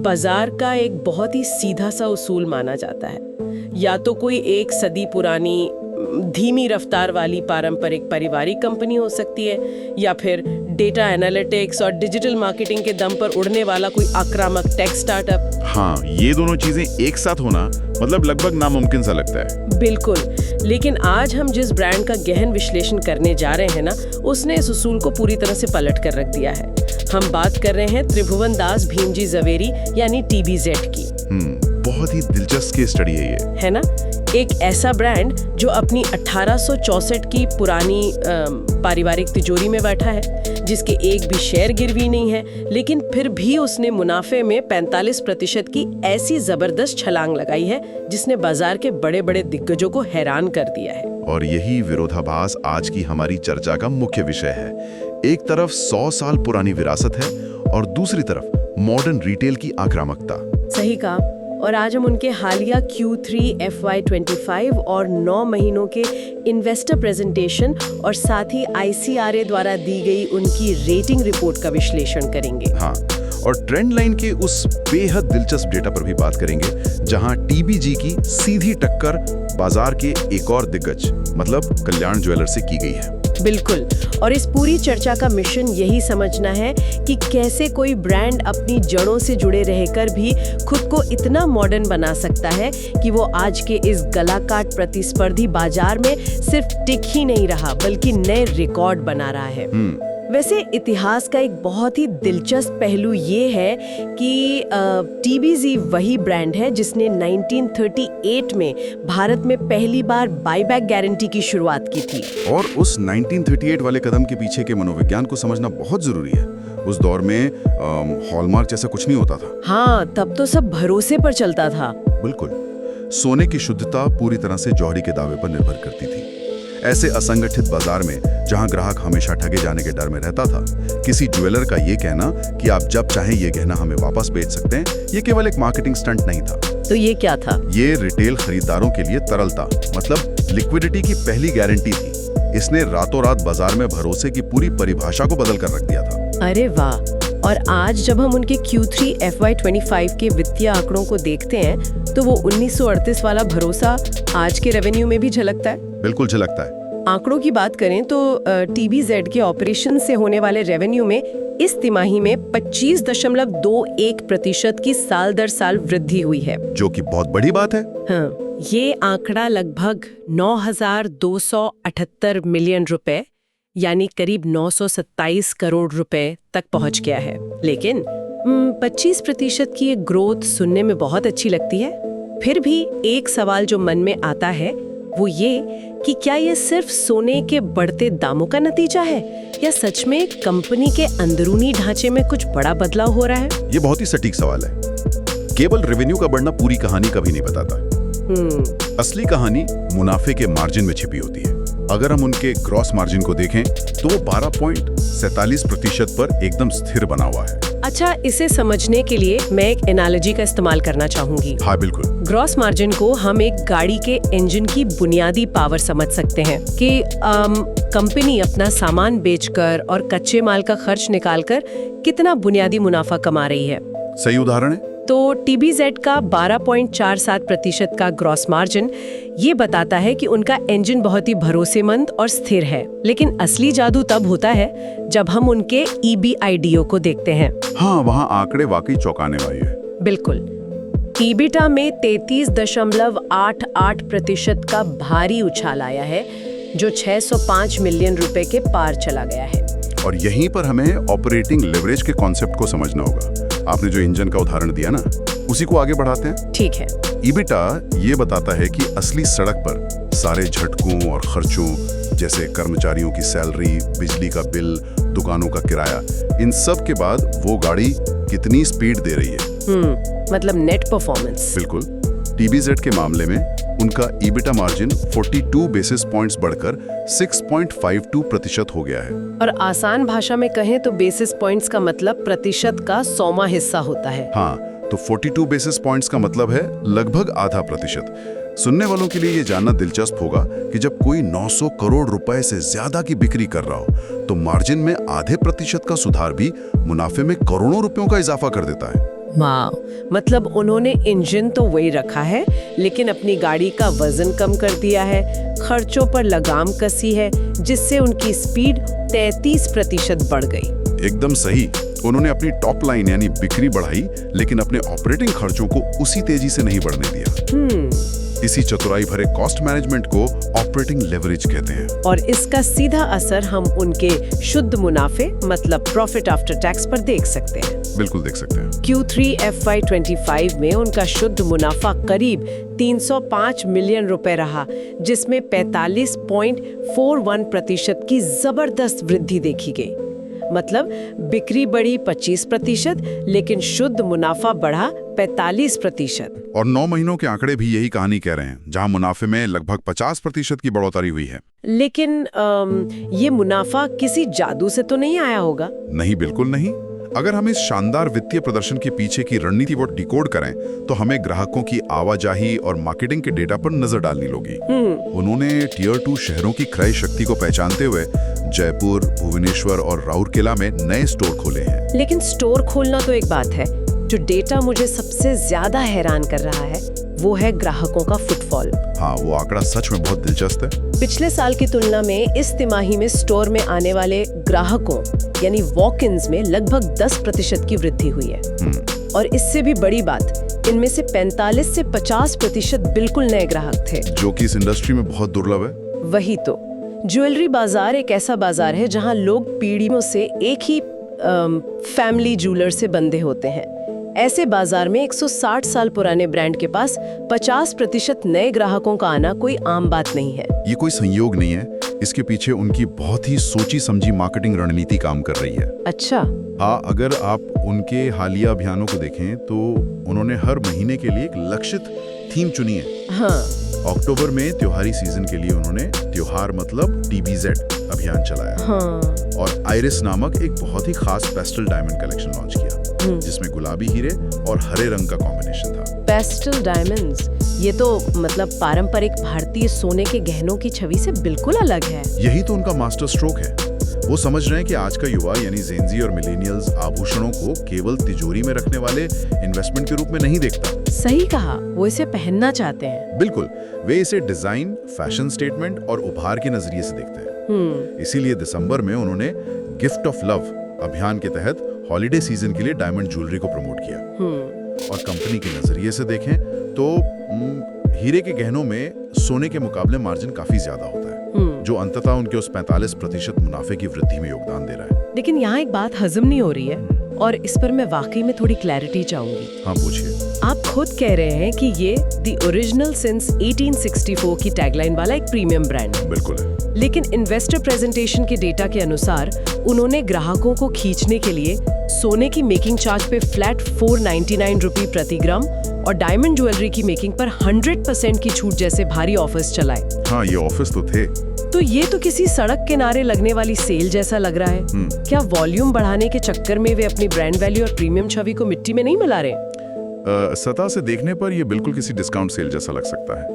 बाजार का एक बहुत ही सीधा सा उसूल माना जाता है। या तो कोई एक सदी पुरानी धीमी रफ्तार वाली पारंपरिक पारिवारिक कंपनी हो सकती है, या फिर डेटा एनालिटिक्स और डिजिटल मार्केटिंग के दम पर उड़ने वाला कोई आक्रामक टेक स्टार्टअप। हाँ, ये दोनों चीजें एक साथ होना मतलब लगभग नामुमकिन सा लगता है। बिल्कुल, लेकिन आज हम जिस ब्रांड का गहन विश्लेषण करने जा रहे हैं ना, उसने इस उसूल को पूरी तरह से पलट कर रख दिया है। हम बात कर रहे हैं त्रिभुवन दास भीमजी जवेरी यानी TBZ की। बहुत ही दिलचस्प केस स्टडी है ये, है ना? एक ऐसा ब्रांड जो अपनी 1864 की पुरानी पारिवारिक तिजोरी में बैठा है, जिसके एक भी शेयर गिरवी नहीं है, लेकिन फिर भी उसने मुनाफे में 45% की ऐसी जबरदस्त छलांग लगाई है जिसने बाजार के बड़े बड़े दिग्गजों को हैरान कर दिया है। और यही विरोधाभास आज की हमारी चर्चा का मुख्य विषय है। एक तरफ 100 साल पुरानी विरासत है और दूसरी तरफ मॉडर्न रिटेल की आक्रामकता। सही कहा। और आज हम उनके हालिया Q3 FY25 और 9 महीनों के इन्वेस्टर प्रेजेंटेशन और साथ ही ICRA द्वारा दी गई उनकी रेटिंग रिपोर्ट का विश्लेषण करेंगे। हाँ, और ट्रेंड लाइन के उस बेहद दिलचस्प डेटा पर भी बात करेंगे, जहां TBG की सीधी टक्कर बाजार के एक और दिग्गज मतलब कल्याण ज्वेलर से की गई है। बिल्कुल, और इस पूरी चर्चा का मिशन यही समझना है कि कैसे कोई ब्रांड अपनी जड़ों से जुड़े रहकर भी खुद को इतना मॉडर्न बना सकता है कि वो आज के इस गलाकाट प्रतिस्पर्धी बाजार में सिर्फ टिक ही नहीं रहा बल्कि नए रिकॉर्ड बना रहा है। वैसे इतिहास का एक बहुत ही दिलचस्प पहलू ये है कि TBZ वही ब्रांड है जिसने 1938 में भारत में पहली बार बाईबैक गारंटी की शुरुआत की थी। और उस 1938 वाले कदम के पीछे के मनोविज्ञान को समझना बहुत जरूरी है। उस दौर में हॉलमार्क जैसा कुछ नहीं होता था। हाँ, तब तो सब भरोसे पर चलता था। बिल्कुल, सोने की शुद्धता पूरी तरह से जौहरी के दावे पर निर्भर करती थी। ऐसे असंगठित बाजार में जहां ग्राहक हमेशा ठगे जाने के डर में रहता था, किसी ज्वेलर का ये कहना कि आप जब चाहें ये गहना हमें वापस बेच सकते हैं, ये केवल एक मार्केटिंग स्टंट नहीं था। तो ये क्या था? ये रिटेल खरीदारों के लिए तरलता मतलब लिक्विडिटी की पहली गारंटी थी। इसने रातों रात बाजार में भरोसे की पूरी परिभाषा को बदल कर रख दिया था। अरे वाह! और आज जब हम उनके Q3 FY25 के वित्तीय आंकड़ों को देखते हैं तो वो 1938 वाला भरोसा आज के रेवेन्यू में भी झलकता है। बिल्कुल झलकता है। आंकड़ों की बात करें तो TBZ के ऑपरेशन से होने वाले रेवेन्यू में इस तिमाही में 25.21% की साल दर साल वृद्धि हुई है, जो कि बहुत बड़ी बात है। हाँ, ये आंकड़ा लगभग 9,278 मिलियन रुपए यानी करीब 927 करोड़ रुपए तक पहुंच गया है। लेकिन 25% की ये ग्रोथ सुनने में बहुत अच्छी लगती है। फिर भी एक सवाल जो मन में आता है वो ये कि क्या ये सिर्फ सोने के बढ़ते दामों का नतीजा है या सच में कंपनी के अंदरूनी ढांचे में कुछ बड़ा बदलाव हो रहा है? ये बहुत ही सटीक सवाल है। केवल रेवेन्यू का बढ़ना पूरी कहानी कभी नहीं बताता। असली कहानी मुनाफे के मार्जिन में छिपी होती है। अगर हम उनके ग्रॉस मार्जिन को देखें तो वो 12.47% पर एकदम स्थिर बना हुआ है। अच्छा, इसे समझने के लिए मैं एक एनालॉजी का इस्तेमाल करना चाहूंगी। हाँ बिल्कुल। ग्रॉस मार्जिन को हम एक गाड़ी के इंजन की बुनियादी पावर समझ सकते हैं कि कंपनी अपना सामान बेचकर और कच्चे माल का खर्च निकालकर कितना बुनियादी मुनाफा कमा रही है। सही उदाहरण है। तो TBZ का 12.47% का ग्रॉस मार्जिन ये बताता है कि उनका इंजन बहुत ही भरोसेमंद और स्थिर है। लेकिन असली जादू तब होता है जब हम उनके EBIDO को देखते हैं। हाँ, वहाँ आंकड़े वाकई चौंकाने वाले हैं। बिल्कुल। EBITDA में 33.88% का भारी उछाल आया है, जो 605 मिलियन रुपए के पार चला गया है। और यहीं पर हमें ऑपरेटिंग लेवरेज के कॉन्सेप्ट को समझना होगा। आपने जो इंजन का उदाहरण दिया ना, उसी को आगे बढ़ाते हैं। ठीक है। EBITDA ये बताता है कि असली सड़क पर सारे झटकों और खर्चों जैसे कर्मचारियों की सैलरी, बिजली का बिल, दुकानों का किराया, इन सब के बाद वो गाड़ी कितनी स्पीड दे रही है। मतलब नेट परफॉर्मेंस। बिल्कुल। TBZ के मामले में उनका EBITDA मार्जिन 42 बेसिस पॉइंट्स बढ़कर 6.52% हो गया है। और आसान भाषा में कहें तो बेसिस पॉइंट्स का मतलब प्रतिशत का 100वां हिस्सा होता है। हाँ, तो 42 बेसिस पॉइंट्स का मतलब है लगभग आधा प्रतिशत। सुनने वालों के लिए ये जानना दिलचस्प होगा कि जब कोई 900 करोड़ रुपए से ज्यादा की बिक्री कर रहा हो तो मार्जिन में आधे प्रतिशत का सुधार भी मुनाफे में करोड़ों रुपयों का इजाफा कर देता है। वाह, मतलब उन्होंने इंजन तो वही रखा है लेकिन अपनी गाड़ी का वजन कम कर दिया है, खर्चों पर लगाम कसी है, जिससे उनकी स्पीड 33% बढ़ गई। एकदम सही। उन्होंने अपनी टॉप लाइन यानी बिक्री बढ़ाई, लेकिन अपने ऑपरेटिंग खर्चों को उसी तेजी से नहीं बढ़ने दिया। इसी चतुराई भरे कॉस्ट मैनेजमेंट को ऑपरेटिंग लेवरेज कहते हैं। और इसका सीधा असर हम उनके शुद्ध मुनाफे मतलब प्रॉफिट आफ्टर टैक्स पर देख सकते हैं। बिल्कुल देख सकते हैं। Q3 FY25 में उनका शुद्ध मुनाफा करीब 305 मिलियन रुपए रहा, जिसमें 45.41% की जबरदस्त वृद्धि देखी गई। मतलब बिक्री बढ़ी 25%, लेकिन शुद्ध मुनाफा बढ़ा 45%। और 9 महीनों के आंकड़े भी यही कहानी कह रहे हैं, जहां मुनाफे में लगभग 50% की बढ़ोतरी हुई है। लेकिन ये मुनाफा किसी जादू से तो नहीं आया होगा? नहीं, बिल्कुल नहीं। अगर हम इस शानदार वित्तीय प्रदर्शन के पीछे की रणनीति को डिकोड करें तो हमें ग्राहकों की आवाजाही और मार्केटिंग के डेटा पर नजर डालनी होगी। उन्होंने टियर 2 शहरों की क्रय शक्ति को पहचानते हुए जयपुर, भुवनेश्वर और राउरकेला में नए स्टोर खोले हैं। लेकिन स्टोर खोलना तो एक बात है, जो डेटा मुझे सबसे ज्यादा हैरान कर रहा है वो है ग्राहकों का फुटफॉल। हाँ, वो आंकड़ा सच में बहुत दिलचस्प है। पिछले साल की तुलना में इस तिमाही में स्टोर में आने वाले ग्राहकों यानी वॉक-इन्स में लगभग 10% की वृद्धि हुई है। और इससे भी बड़ी बात, इनमें से 45 से 50% बिल्कुल नए ग्राहक थे, जो कि इस इंडस्ट्री में बहुत दुर्लभ है। वही तो। ज्वेलरी बाजार एक ऐसा बाजार है जहां लोग पीढ़ियों से एक ही फैमिली ज्वेलर से बंधे होते हैं। ऐसे बाजार में 160 साल पुराने ब्रांड के पास 50% नए ग्राहकों का आना कोई आम बात नहीं है। ये कोई संयोग नहीं है, इसके पीछे उनकी बहुत ही सोची समझी मार्केटिंग रणनीति काम कर रही है। अच्छा। हाँ, अगर आप उनके हालिया अभियानों को देखें तो उन्होंने हर महीने के लिए एक लक्षित थीम चुनी है। हाँ। अक्टूबर में त्योहारी सीजन के लिए उन्होंने त्योहार मतलब TBZ अभियान चलाया। हाँ। और आइरिस नामक एक बहुत ही खास पेस्टल डायमंड कलेक्शन लॉन्च किया, जिसमें गुलाबी हीरे और हरे रंग का कॉम्बिनेशन था। पेस्टल डायमंड्स, ये तो मतलब पारंपरिक भारतीय सोने के गहनों की छवि से बिल्कुल अलग है। यही तो उनका मास्टर स्ट्रोक है। वो समझ रहे हैं कि आज का युवा यानी जेनजी और मिलेनियल्स आभूषणों को केवल तिजोरी में रखने वाले इन्वेस्टमेंट के रूप में नहीं देखता। सही कहा, वो इसे पहनना चाहते हैं। बिल्कुल, वे इसे डिजाइन, फैशन स्टेटमेंट और उपहार के नजरिए से देखते हैं। इसीलिए दिसंबर में उन्होंने गिफ्ट ऑफ लव अभियान के तहत हॉलिडे सीजन के लिए डायमंड ज्वेलरी को प्रमोट किया। और कंपनी के नजरिए से देखें तो हीरे के गहनों में सोने के मुकाबले मार्जिन काफी ज्यादा होता है, जो अंततः उनके उस 45% मुनाफे की वृद्धि में योगदान दे रहा है। लेकिन यहाँ एक बात हजम नहीं हो रही है और इस पर मैं वाकई में थोड़ी क्लैरिटी चाहूंगी। हाँ, पूछिए। आप खुद कह रहे हैं कि ये द ओरिजिनल सिंस 1864 की टैगलाइन वाला एक प्रीमियम ब्रांड है। बिल्कुल है। लेकिन इन्वेस्टर प्रेजेंटेशन के डेटा के अनुसार उन्होंने ग्राहकों को खींचने के लिए सोने की मेकिंग चार्ज पे फ्लैट 499 रुपये प्रति ग्राम और डायमंड ज्वेलरी की मेकिंग पर 100% की छूट जैसे भारी ऑफर्स चलाए। हाँ, ये ऑफर्स तो थे। तो ये तो किसी सड़क किनारे लगने वाली सेल जैसा लग रहा है। क्या वॉल्यूम बढ़ाने के चक्कर में वे अपनी ब्रांड वैल्यू और प्रीमियम छवि को मिट्टी में नहीं मिला रहे? सतह से देखने पर यह बिल्कुल किसी डिस्काउंट सेल जैसा लग सकता है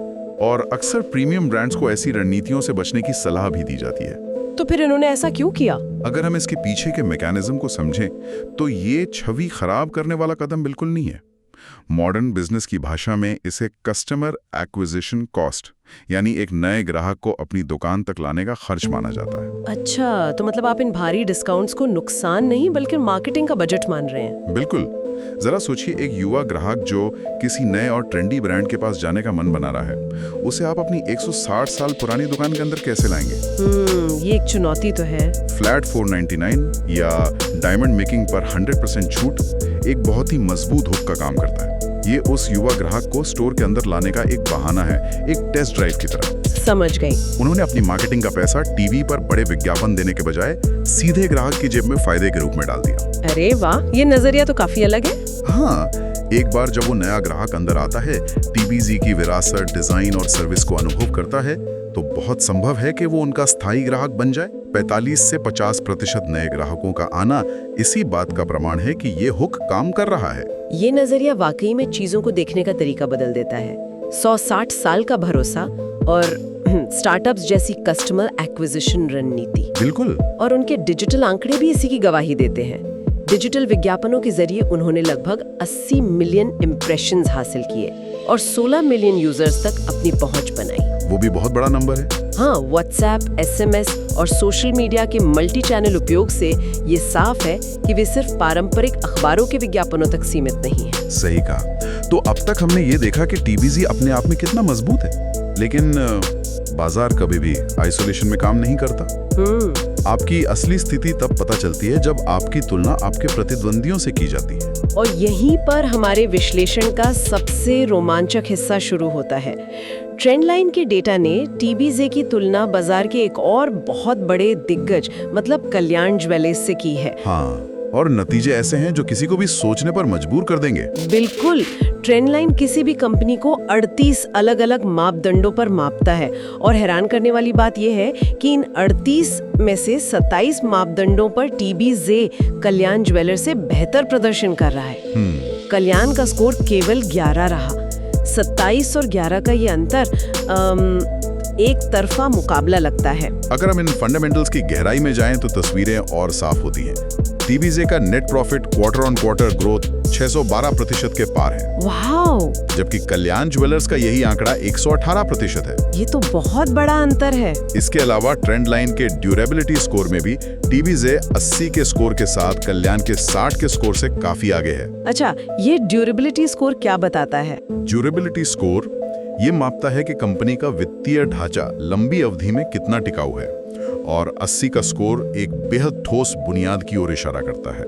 और अक्सर प्रीमियम ब्रांड्स को ऐसी रणनीतियों से बचने की सलाह भी दी जाती है। तो फिर इन्होंने ऐसा क्यों किया? अगर हम इसके पीछे के मैकेनिज्म को समझें तो ये छवि खराब करने वाला कदम बिल्कुल नहीं है। मॉडर्न बिजनेस की भाषा में इसे कस्टमर एक्विजिशन कॉस्ट यानी एक नए ग्राहक को अपनी दुकान तक लाने का खर्च माना जाता है। अच्छा, तो मतलब आप इन भारी डिस्काउंट्स को नुकसान नहीं बल्कि मार्केटिंग का बजट मान रहे हैं। बिल्कुल। जरा सोचिए, एक युवा ग्राहक जो किसी नए और ट्रेंडी ब्रांड के पास जाने का मन बना रहा है, उसे आप अपनी 160 साल पुरानी दुकान के अंदर कैसे लाएंगे? ये एक चुनौती तो है। फ्लैट 499 या डायमंड मेकिंग पर 100% छूट एक बहुत ही मजबूत हुक का काम करता है। ये उस युवा ग्राहक को स्टोर के अंदर लाने का एक बहाना है, एक टेस्ट ड्राइव की तरह। समझ गई। उन्होंने अपनी मार्केटिंग का पैसा टीवी पर बड़े विज्ञापन देने के बजाय सीधे ग्राहक की जेब में फायदे के रूप में डाल दिया। अरे वाह, ये नजरिया तो काफी अलग है। हाँ, एक बार जब वो नया ग्राहक अंदर आता है, TBZ की विरासत, डिजाइन और सर्विस को अनुभव करता है, तो बहुत संभव है कि वो उनका स्थायी ग्राहक बन जाए। 45 से 50% नए ग्राहकों का आना इसी बात का प्रमाण है कि ये हुक काम कर रहा है। ये नजरिया वाकई में चीजों को देखने का तरीका बदल देता है। 160 साल का भरोसा और स्टार्टअप्स जैसी कस्टमर एक्विजिशन रणनीति। बिल्कुल। और उनके डिजिटल आंकड़े भी इसी की गवाही देते हैं। डिजिटल विज्ञापनों के जरिए उन्होंने लगभग 80 मिलियन इम्प्रेशंस हासिल किए और 16 मिलियन यूजर्स तक अपनी पहुंच बनाई। वो भी बहुत बड़ा नंबर है। हाँ, व्हाट्सएप, एसएमएस और सोशल मीडिया के मल्टी चैनल उपयोग से ये साफ है कि वे सिर्फ पारंपरिक अखबारों के विज्ञापनों तक सीमित नहीं है। सही कहा। तो अब तक हमने ये देखा कि टीबीजी अपने आप में कितना मजबूत है, लेकिन बाजार कभी भी आइसोलेशन में काम नहीं करता। आपकी असली स्थिति तब पता चलती है जब आपकी तुलना आपके प्रतिद्वंदियों से की जाती है। और यहीं पर हमारे विश्लेषण का सबसे रोमांचक हिस्सा शुरू होता है। ट्रेंडलाइन के डेटा ने टीबीजे की तुलना बाजार के एक और बहुत बड़े दिग्गज मतलब कल्याण ज्वेलर्स से की है। हाँ, और नतीजे ऐसे हैं जो किसी को भी सोचने पर मजबूर कर देंगे। बिल्कुल, ट्रेंडलाइन किसी भी कंपनी को 38 अलग-अलग मापदंडों पर मापता है और हैरान करने वाली बात यह है कि इन 38 में से 27 मापदंडों पर टीबीजे कल्याण ज्वेलर्स से बेहतर प्रदर्शन कर रहा है। कल्याण का स्कोर केवल 11 रहा। 27 और 11 का ये अंतर एक तरफा मुकाबला लगता है। अगर हम इन फंडामेंटल्स की गहराई में जाएं तो तस्वीरें और साफ होती हैं। टीबीजे का net profit quarter on quarter growth 612% के पार है। वाओ! जबकि कल्याण ज्वेलर्स का यही आंकड़ा 118% है। ये तो बहुत बड़ा अंतर है। इसके अलावा ट्रेंड लाइन के ड्यूरेबिलिटी स्कोर में भी टीबीजे 80 के स्कोर के साथ कल्याण के 60 के स्कोर से काफी आगे है। अच्छा, ये ड्यूरेबिलिटी स्कोर क्या बताता है? ड्यूरेबिलिटी स्कोर ये मापता है कि कंपनी का वित्तीय ढांचा लंबी अवधि में कितना टिकाऊ है, और 80 का स्कोर एक बेहद ठोस बुनियाद की ओर इशारा करता है।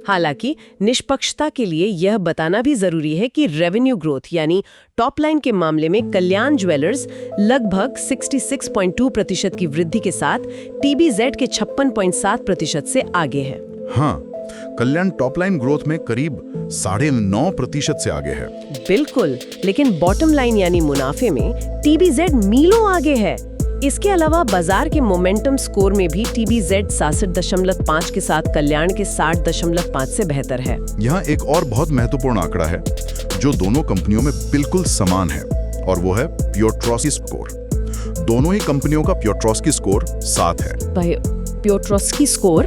हालांकि निष्पक्षता के लिए यह बताना भी जरूरी है कि रेवेन्यू ग्रोथ यानी टॉप लाइन के मामले में कल्याण ज्वेलर्स लगभग 66.2% की वृद्धि के साथ टीबीजेड के 56.7% से आगे है। हाँ, कल्याण टॉप लाइन ग्रोथ में करीब 9.5% से आगे है। बिल्कुल, लेकिन बॉटम लाइन यानी मुनाफे में टीबीजेड मीलों आगे है। इसके अलावा बाजार के मोमेंटम स्कोर में भी टीबीजेड 66.5 के साथ कल्याण के 60.5 से बेहतर है। यहाँ एक और बहुत महत्वपूर्ण आंकड़ा है जो दोनों कंपनियों में बिल्कुल समान है, और वो है प्योट्रॉस्की स्कोर। दोनों ही कंपनियों का प्योट्रॉस्की स्कोर 7 है। प्योट्रॉस्की स्कोर?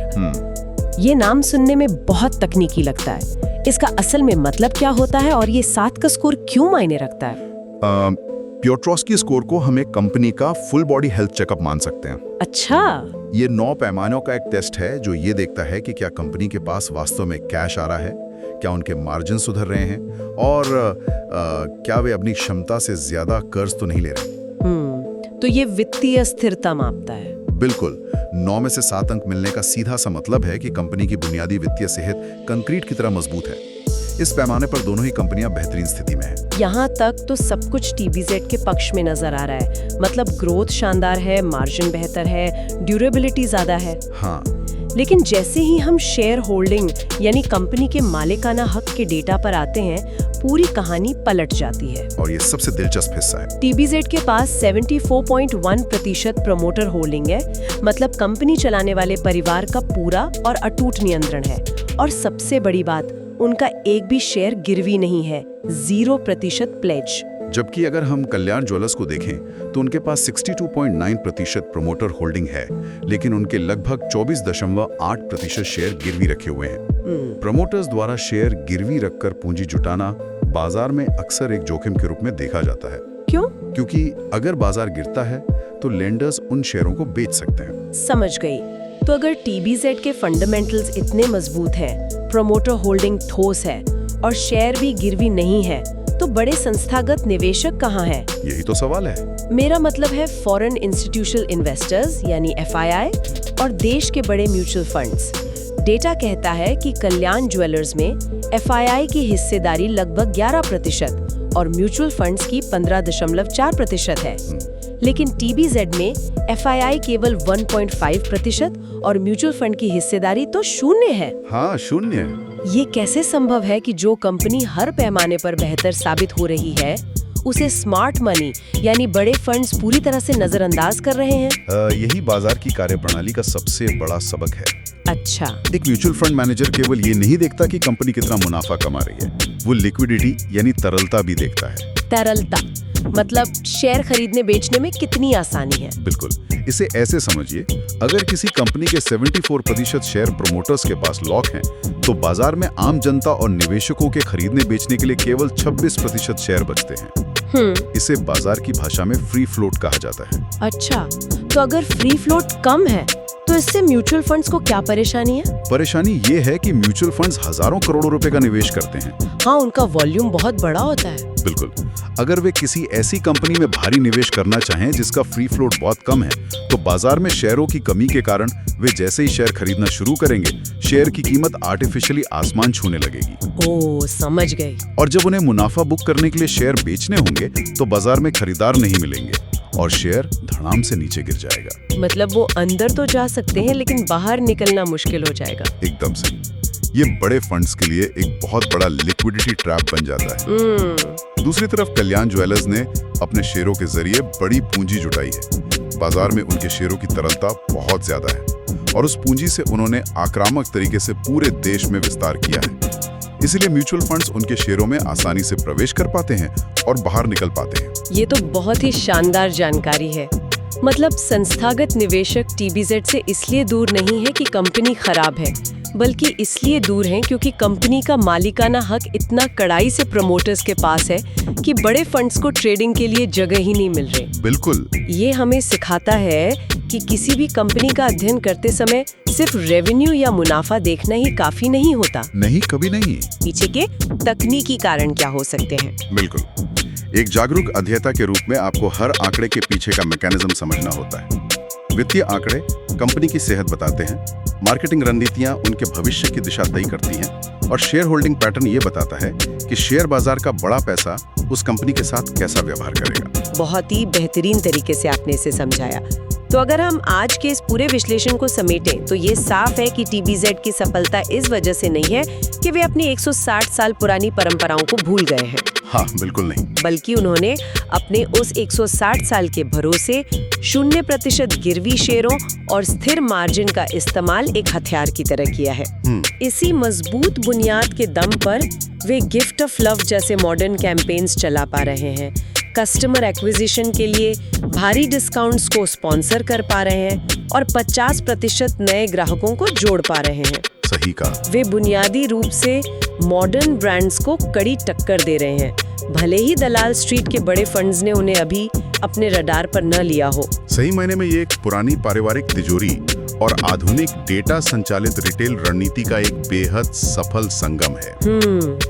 ये नाम सुनने में बहुत तकनीकी लगता है। इसका असल में मतलब क्या होता है और ये 7 का स्कोर क्यों मायने रखता है? प्योट्रॉस्की स्कोर को हम एक कंपनी का फुल बॉडी हेल्थ चेकअप मान सकते हैं। अच्छा, ये 9 पैमानों का एक टेस्ट है जो ये देखता है कि क्या कंपनी के पास वास्तव में कैश आ रहा है, क्या उनके मार्जिन सुधर रहे हैं, और क्या वे अपनी क्षमता से ज्यादा कर्ज तो नहीं ले रहे। तो ये वित्तीय स्थिरता मापता है। बिल्कुल, 9 में से 7 अंक मिलने का सीधा सा मतलब है कि कंपनी की बुनियादी वित्तीय सेहत कंक्रीट की तरह मजबूत है। इस पैमाने पर दोनों ही कंपनियां बेहतरीन स्थिति में हैं। यहाँ तक तो सब कुछ टीबीजेड के पक्ष में नजर आ रहा है। मतलब ग्रोथ शानदार है, मार्जिन बेहतर है, ड्यूरेबिलिटी ज्यादा है। हाँ, लेकिन जैसे ही हम शेयर होल्डिंग यानी कंपनी के मालिकाना हक के डेटा पर आते हैं, पूरी कहानी पलट जाती है। और ये सबसे दिलचस्प हिस्सा है। टीबीजेड के पास 74.1% प्रमोटर होल्डिंग है, मतलब कंपनी चलाने वाले परिवार का पूरा और अटूट नियंत्रण है। और सबसे बड़ी बात, उनका एक भी शेयर गिरवी नहीं है, 0% प्लेज। जबकि अगर हम कल्याण ज्वेलर्स को देखें तो उनके पास 62.9% प्रमोटर होल्डिंग है, लेकिन उनके लगभग 24.8% शेयर गिरवी रखे हुए हैं। प्रमोटर्स द्वारा शेयर गिरवी रखकर पूंजी जुटाना बाजार में अक्सर एक जोखिम के रूप में देखा जाता है। क्यों? क्योंकि अगर बाजार गिरता है तो लेंडर्स उन शेयरों को बेच सकते हैं। समझ गई। तो अगर टीबीजेड के फंडामेंटल्स इतने मजबूत हैं, प्रमोटर होल्डिंग ठोस है और शेयर भी गिरवी नहीं है, तो बड़े संस्थागत निवेशक कहाँ हैं? यही तो सवाल है। मेरा मतलब है फॉरेन इंस्टीट्यूशनल इन्वेस्टर्स यानी FII और देश के बड़े म्यूचुअल फंड्स। डेटा कहता है कि कल्याण ज्वेलर्स में FII की हिस्सेदारी लगभग 11% और म्यूचुअल फंड्स की 15.4% है। लेकिन टीबीजेड में FII केवल 1.5% और म्यूचुअल फंड की हिस्सेदारी तो 0 है। हाँ, 0 है। ये कैसे संभव है कि जो कंपनी हर पैमाने पर बेहतर साबित हो रही है, उसे स्मार्ट मनी यानी बड़े फंड्स पूरी तरह से नजरअंदाज कर रहे हैं? यही बाजार की कार्यप्रणाली का सबसे बड़ा सबक है। अच्छा, एक म्यूचुअल फंड मैनेजर केवल ये नहीं देखता कि कंपनी कितना मुनाफा कमा रही है, वो लिक्विडिटी यानी तरलता भी देखता है। तरलता मतलब शेयर खरीदने बेचने में कितनी आसानी है। बिल्कुल, इसे ऐसे समझिए, अगर किसी कंपनी के 74% शेयर प्रोमोटर्स के पास लॉक हैं, तो बाजार में आम जनता और निवेशकों के खरीदने बेचने के लिए केवल 26% शेयर बचते हैं। इसे बाजार की भाषा में फ्री फ्लोट कहा जाता है। अच्छा, तो अगर फ्री फ्लोट कम है तो इससे म्यूचुअल फंड्स को क्या परेशानी है? परेशानी ये है कि म्यूचुअल फंड्स हजारों करोड़ों रुपए का निवेश करते हैं। हाँ, उनका वॉल्यूम बहुत बड़ा होता है। बिल्कुल, अगर वे किसी ऐसी कंपनी में भारी निवेश करना चाहें जिसका फ्री फ्लोट बहुत कम है, तो बाजार में शेयरों की कमी के कारण वे जैसे ही शेयर खरीदना शुरू करेंगे, शेयर की कीमत आर्टिफिशियली आसमान छूने लगेगी। ओह, समझ गई। और जब उन्हें मुनाफा बुक करने के लिए शेयर बेचने होंगे, तो बाजार में खरीदार नहीं मिलेंगे और शेयर धड़ाम से नीचे गिर जाएगा। मतलब वो अंदर तो जा सकते हैं लेकिन बाहर निकलना मुश्किल हो जाएगा। एकदम से। ये बड़े फंड्स के लिए एक बहुत बड़ा लिक्विडिटी ट्रैप बन जाता है। दूसरी तरफ कल्याण ज्वेलर्स ने अपने शेयरों के जरिए बड़ी पूंजी जुटाई है। बाजार में उनके शेयरों की तरलता बहुत ज्यादा है और उस पूंजी से उन्होंने आक्रामक तरीके से पूरे देश में विस्तार किया है। इसलिए म्यूचुअल फंड्स उनके शेयरों में आसानी से प्रवेश कर पाते हैं और बाहर निकल पाते हैं। ये तो बहुत ही शानदार जानकारी है। मतलब संस्थागत निवेशक टीबीजेड से इसलिए दूर नहीं है कि कंपनी खराब है, बल्कि इसलिए दूर हैं क्योंकि कंपनी का मालिकाना हक इतना कड़ाई से प्रमोटर्स के पास है कि बड़े फंड्स को ट्रेडिंग के लिए जगह ही नहीं मिल रही। बिल्कुल। ये हमें सिखाता है कि किसी भी कंपनी का अध्ययन करते समय सिर्फ रेवेन्यू या मुनाफा देखना ही काफी नहीं होता। नहीं, कभी नहीं। पीछे के तकनीकी कारण क्या हो सकते हैं। बिल्कुल। एक जागरूक अध्येता के रूप में आपको हर आंकड़े के पीछे का मैकेनिज्म समझना होता है। वित्तीय आंकड़े कंपनी की सेहत बताते हैं, मार्केटिंग रणनीतियां उनके भविष्य की दिशा तय करती हैं और शेयर होल्डिंग पैटर्न ये बताता है कि शेयर बाजार का बड़ा पैसा उस कंपनी के साथ कैसा व्यवहार करेगा। बहुत ही बेहतरीन तरीके से आपने इसे समझाया। तो अगर हम आज के इस पूरे विश्लेषण को समेटें तो ये साफ है कि टीबीजेड की सफलता इस वजह से नहीं है कि वे अपनी 160 साल पुरानी परंपराओं को भूल गए हैं। हाँ, बिल्कुल नहीं। बल्कि उन्होंने अपने उस 160 साल के भरोसे 0% गिरवी शेयरों और स्थिर मार्जिन का इस्तेमाल एक हथियार की तरह किया है। इसी मजबूत बुनियाद के दम पर वे गिफ्ट ऑफ लव जैसे मॉडर्न कैंपेन्स चला पा रहे हैं, कस्टमर एक्विजिशन के लिए भारी डिस्काउंट्स को स्पॉन्सर कर पा रहे हैं और 50% नए ग्राहकों को जोड़ पा रहे हैं। सही कहा। वे बुनियादी रूप से मॉडर्न ब्रांड्स को कड़ी टक्कर दे रहे हैं, भले ही दलाल स्ट्रीट के बड़े फंड्स ने उन्हें अभी अपने रडार पर न लिया हो। सही मायने में ये एक पुरानी पारिवारिक तिजोरी और आधुनिक डेटा संचालित रिटेल रणनीति का एक बेहद सफल संगम है।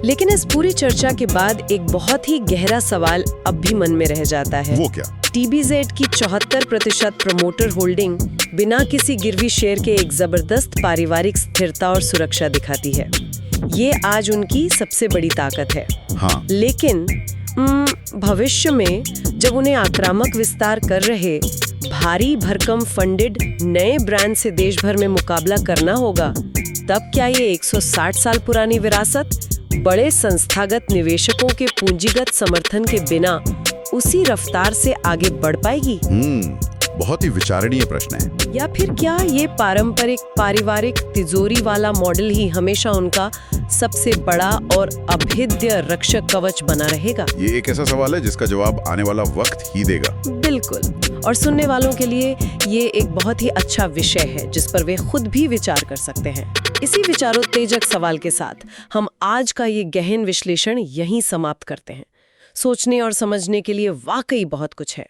लेकिन इस पूरी चर्चा के बाद एक बहुत ही गहरा सवाल अब भी मन में रह जाता है। वो क्या? टीबीजेड की 74% प्रमोटर होल्डिंग बिना किसी गिरवी शेयर के एक जबरदस्त पारिवारिक स्थिरता और सुरक्षा दिखाती है। ये आज उनकी सबसे बड़ी ताकत है। हाँ। लेकिन भविष्य में जब उन्हें आक्रामक विस्तार कर रहे भारी भरकम फंडेड नए ब्रांड से देश भर में मुकाबला करना होगा, तब क्या ये 160 साल पुरानी विरासत बड़े संस्थागत निवेशकों के पूंजीगत समर्थन के बिना उसी रफ्तार से आगे बढ़ पाएगी? बहुत ही विचारणीय प्रश्न है। या फिर क्या ये पारंपरिक पारिवारिक तिजोरी वाला मॉडल ही हमेशा उनका सबसे बड़ा और अभेद्य रक्षक कवच बना रहेगा? ये एक ऐसा सवाल है जिसका जवाब आने वाला वक्त ही देगा। बिल्कुल। और सुनने वालों के लिए ये एक बहुत ही अच्छा विषय है जिस पर वे खुद भी विचार कर सकते हैं। इसी विचारोत्तेजक सवाल के साथ हम आज का ये गहन विश्लेषण यहीं समाप्त करते हैं। सोचने और समझने के लिए वाकई बहुत कुछ है।